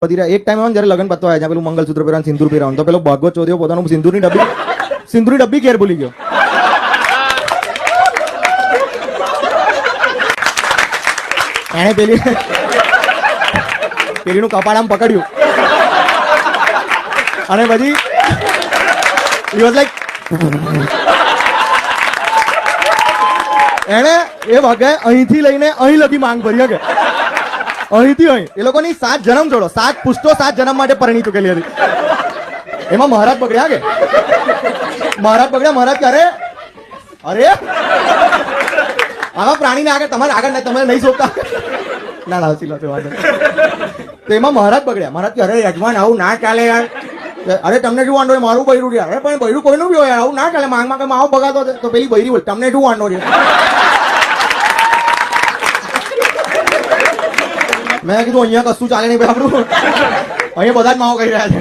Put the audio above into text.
એક ટાઈમ આવે જયારે લગન પતવા આવ્યા પેલું મંગલસૂત્ર પહેરવાનું સિંદૂર પહેરવાનું તો પેલો ભાગવત ચોદ્યો પોતાનું સિંદૂરની ડબ્બી ઘેર ભૂલી ગયો. એને પેલીનું કપાળ આમ પકડ્યું અને પછી he was like એને એ વખતે અહીંથી લઈને અહીં લગી માંગ ભરી કે અહીંથી અહીં એ લોકોની 7 જન્મ જોડો 7 પુષ્ટો 7 જન્મ માટે પરણી ચૂકેલી હતી. એમાં મહારાજ બગડ્યા કે મહારાજ ક્યારે અરે આવા પ્રાણીને આગળ તમારે આગળ તમે નહીં શોધતા ના ના સિલો વાત તો એમાં મહારાજ બગડ્યા. મહારાજ કે અરે યજમાન આવું ના ચાલે યાર. અરે તમને શું વાંધો મારું બૈરું છે. અરે પણ બૈરું કોઈનું બી હોય આવું ના ચાલે માંગમાં કે માવો બગાતો તો પેલી બૈરી બોલ તમને શું વાંધો છે. મેં કીધું અહીંયા કશું ચાલે નહીં ભાઈ આપણું અહીંયા બધા જ માવો કહી રહ્યા છે.